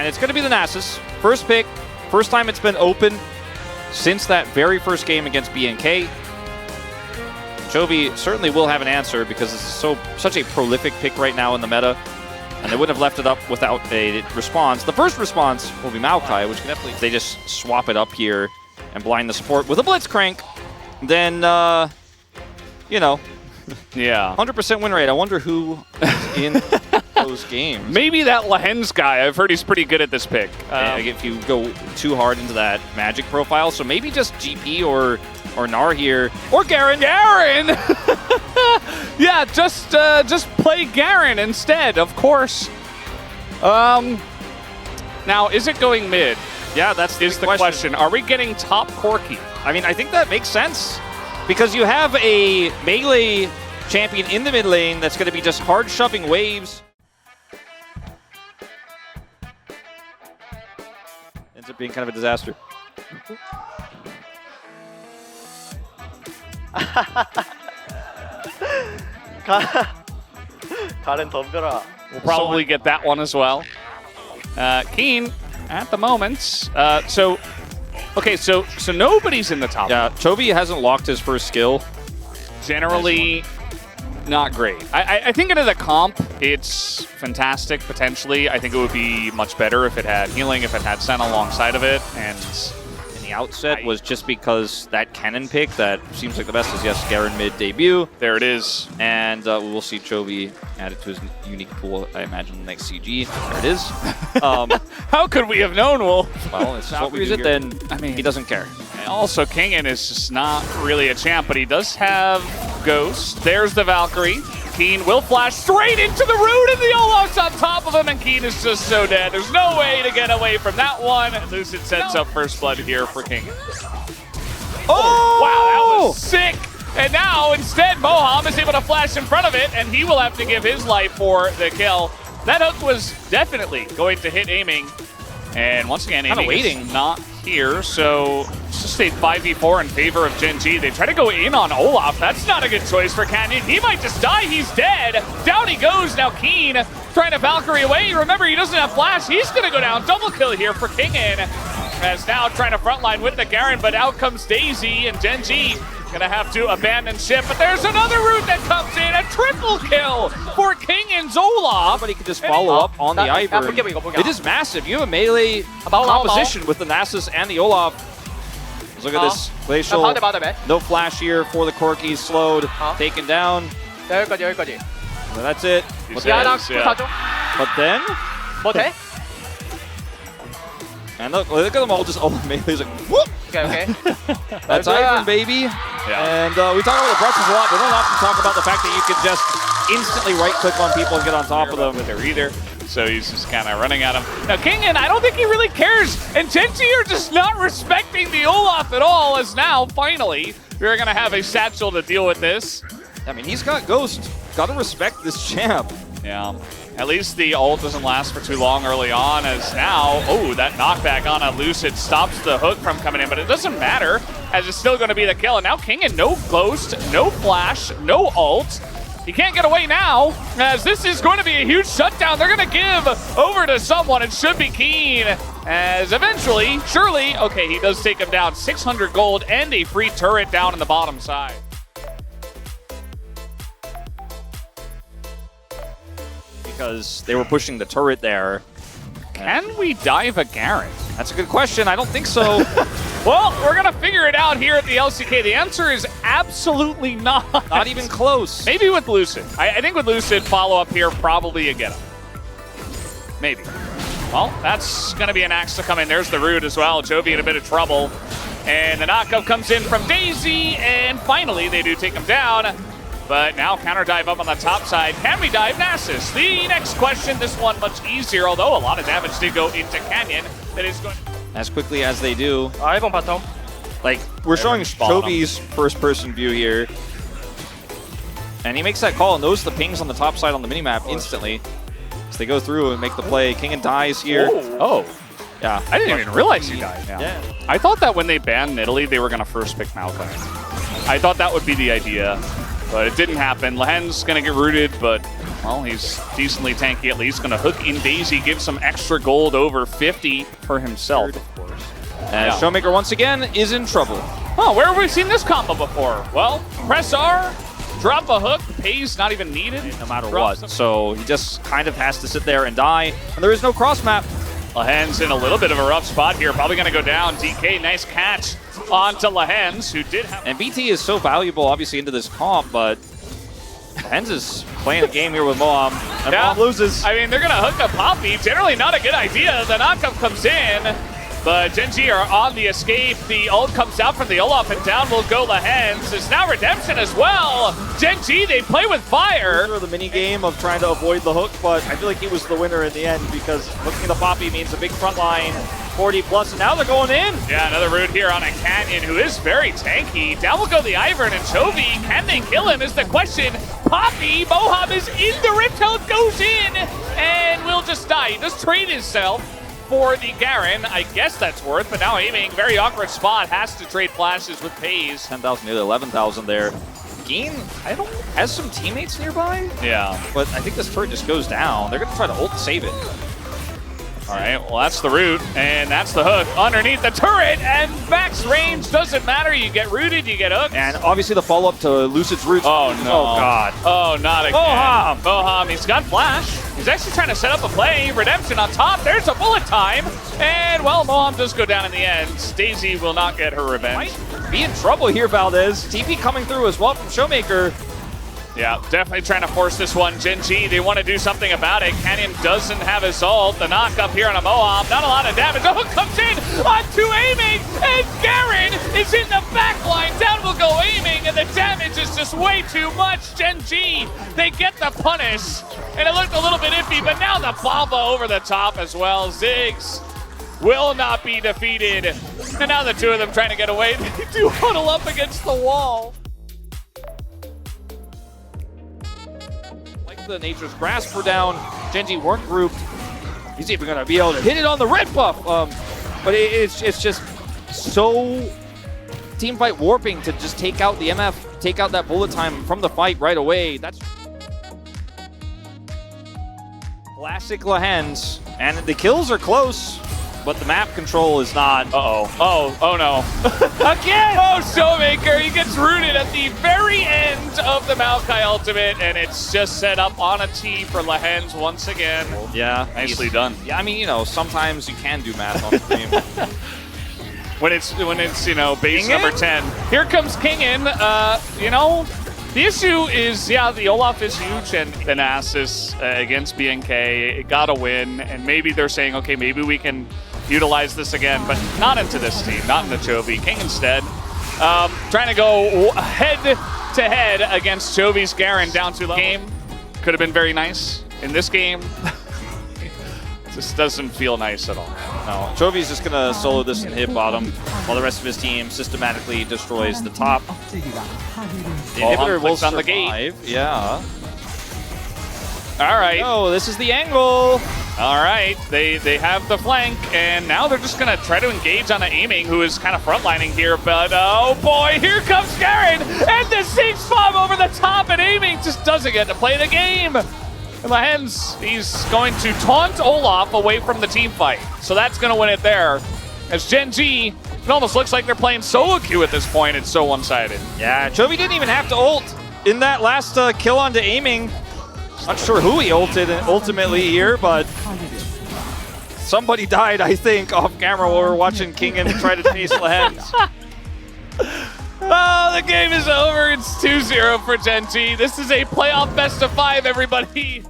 And it's going to be the Nasus. First pick. First time it's been open since that very first game against BNK. Chovy certainly will have an answer because this is such a prolific pick right now in the meta. And they wouldn't have left it up without a response. The first response will be Maokai, which can definitely, they just swap it up here and blind the support with a Blitzcrank. Then, you know, yeah, 100% win rate. I wonder who is in those games. Maybe that Lehens guy. I've heard he's pretty good at this pick. If you go too hard into that Magic profile, so maybe just GP or Gnar here, or Garen. Garen! Yeah, just play Garen instead, of course. Now, is it going mid? Yeah, that's the question. Are we getting top Corki? I mean, I think that makes sense because you have a melee champion in the mid lane that's going to be just hard shoving waves. Ends up being kind of a disaster. We'll probably get that one as well. Keen at the moment. So nobody's in the top. Yeah, Chovy hasn't locked his first skill. Generally, not great. I think into the comp, it's fantastic potentially. I think it would be much better if it had healing, if it had Senna alongside of it, and in the outset was just because that cannon pick that seems like the best is yes, Garen mid debut. There it is. And we'll see Chovy added to his unique pool, I imagine, the next CG. There it is. How could we have known, Wolf? Well, it's what we do here. Then I mean, he doesn't care. Also, Kingen is just not really a champ, but he does have Ghost. There's the Valkyrie. Keen will flash straight into the root, and the Olaf's on top of him, and Keen is just so dead. There's no way to get away from that one. Lucid sets up first blood here for Kingen. Oh! Wow, that was sick! And now, instead, Moham is able to flash in front of it, and he will have to give his life for the kill. That hook was definitely going to hit aiming. And once again, aiming is not here, so it's just a 5v4 in favor of Gen.G. They try to go in on Olaf. That's not a good choice for Canyon. He might just die. He's dead. Down he goes. Now Keen trying to Valkyrie away. Remember, he doesn't have flash. He's going to go down. Double kill here for Kingen. As now trying to frontline with the Garen, but out comes Daisy, and Gen.G gonna have to abandon ship, but there's another route that comes in, a triple kill for Kingen's Olaf. Somebody can just follow up on the Ivern. It is massive. You have a melee composition with the Nasus and the Olaf. Look at this glacial. No flash here for the Corki. Slowed, taken down. Well, that's it. But then, and look at them all just melee's like, whoop! Okay. That's Ivern, baby. Yeah. And we talk about the brushes a lot, but we don't often talk about the fact that you can just instantly right-click on people and get on top of them. There either. So he's just kind of running at him. Now Kingen, I don't think he really cares. And Gen.G are just not respecting the Olaf at all, as now, finally, we're going to have a satchel to deal with this. I mean, he's got Ghost. Got to respect this champ. Yeah. At least the ult doesn't last for too long early on, as now, that knockback on a Lucid stops the hook from coming in, but it doesn't matter, as it's still going to be the kill. And now Kingen, no Ghost, no flash, no ult. He can't get away now, as this is going to be a huge shutdown. They're going to give over to someone. It should be Keen, as eventually, surely, okay, he does take him down. 600 gold and a free turret down in the bottom side. Because they were pushing the turret there. Can we dive a Garen? That's a good question. I don't think so. Well, we're going to figure it out here at the LCK. The answer is absolutely not. Not even close. Maybe with Lucid. I think with Lucid, follow-up here, probably a get-up. Maybe. Well, that's going to be an axe to come in. There's the root as well. Chovy in a bit of trouble. And the knockup comes in from Daisy, and finally they do take him down. But now counter dive up on the top side. Can we dive Nasus? The next question, this one much easier, although a lot of damage did go into Canyon. That is going as quickly as they do. Like, we're showing Chovy's first-person view here. And he makes that call and knows the pings on the top side on the minimap instantly. So they go through and make the play. Kingen dies here. Oh. Yeah. I didn't even realize he died. Yeah. I thought that when they banned Italy, they were going to first pick Maokai. I thought that would be the idea. But it didn't happen. Lehen's going to get rooted, but Well, he's decently tanky at least. Gonna hook in Daisy, give some extra gold over 50 for himself. Of course. And Showmaker once again is in trouble. Oh, where have we seen this combo before? Well, press R, drop a hook, pays not even needed. No matter what. So he just kind of has to sit there and die. And there is no cross map. Lahen's in a little bit of a rough spot here. Probably going to go down. DK, nice catch onto Lahen's, who did have... And BT is so valuable, obviously, into this comp, but Lahen's is playing a game here with Moham. And Moham loses. I mean, they're going to hook a Poppy. Generally not a good idea. The knockup comes in, but Gen.G are on the escape. The ult comes out from the Olaf, and down will go Lahen's. It's now Redemption as well. Gen.G, they play with fire. The mini game of trying to avoid the hook, but I feel like he was the winner in the end because hooking the Poppy means a big front line, 40 plus, and now they're going in. Yeah, another root here on a Canyon who is very tanky. Down will go the Ivern and Chovy. Can they kill him is the question. Poppy, Moham is in the Rift Held, goes in, and will just die. He does trade himself for the Garen. I guess that's worth, but now aiming, very awkward spot, has to trade flashes with Pays. 10,000, nearly 11,000 there. Geen, has some teammates nearby. Yeah. But I think this turret just goes down. They're going to try to ult to save it. All right, well, that's the root, and that's the hook underneath the turret, and max range doesn't matter. You get rooted, you get hooked. And obviously the follow-up to Lucid's roots. Oh, no. Oh, God. Oh, not again. Moham. Moham, he's got flash. He's actually trying to set up a play. Redemption on top. There's a bullet time. And, well, Moham does go down in the end. Daisy will not get her revenge. Might be in trouble here, Valdez. TP coming through as well from Showmaker. Yeah, definitely trying to force this one. Gen.G, they want to do something about it. Canyon doesn't have his ult. The knock up here on a Moham. Not a lot of damage. The hook comes in onto aiming, and Garen is in the back line. Down will go aiming, and the damage is just way too much. Gen.G, they get the punish, and it looked a little bit iffy, but now the Bomba over the top as well. Ziggs will not be defeated. And now the two of them trying to get away. They do huddle up against the wall. The Nature's Grasp were down. Gen.G weren't grouped. He's even going to be able to hit it on the red buff. But it's just so team fight warping to just take out the MF, take out that bullet time from the fight right away. That's classic Lahen's. And the kills are close, but the map control is not. Oh no. Again! Oh, Showmaker, he gets rooted at the very end of the Maokai ultimate, and it's just set up on a T for Lahen's once again. Yeah. Nicely done. Yeah, I mean, you know, sometimes you can do math on the stream. when it's you know, base Kingen? Number 10. Here comes Kingen. You know, the issue is, yeah, the Olaf is huge, and Thanasis against BNK, it got a win, and maybe they're saying, okay, maybe we can utilize this again, but not into this team, not into Chovy. King instead, trying to go head-to-head against Chovy's Garen down to the game. Could have been very nice. In this game, this doesn't feel nice at all. No, Chovy's just going to solo this and hit bottom, while the rest of his team systematically destroys the top. The inhibitor will survive. On the gate. Yeah. All right. Oh, this is the angle. All right, they have the flank, and now they're just going to try to engage on the aiming, who is kind of frontlining here, but oh boy, here comes Garen, and the Ziggs bomb over the top, and aiming just doesn't get to play the game. And Lahen's, he's going to taunt Olaf away from the team fight, so that's going to win it there. As Gen.G, it almost looks like they're playing solo queue at this point. It's so one-sided. Yeah, Chovy didn't even have to ult in that last kill onto aiming. Not sure who he ulted ultimately here, but somebody died, I think, off camera while we were watching Kingen try to chase Lahen's. Oh, the game is over. It's 2-0 for Gen.G. This is a playoff best of 5, everybody.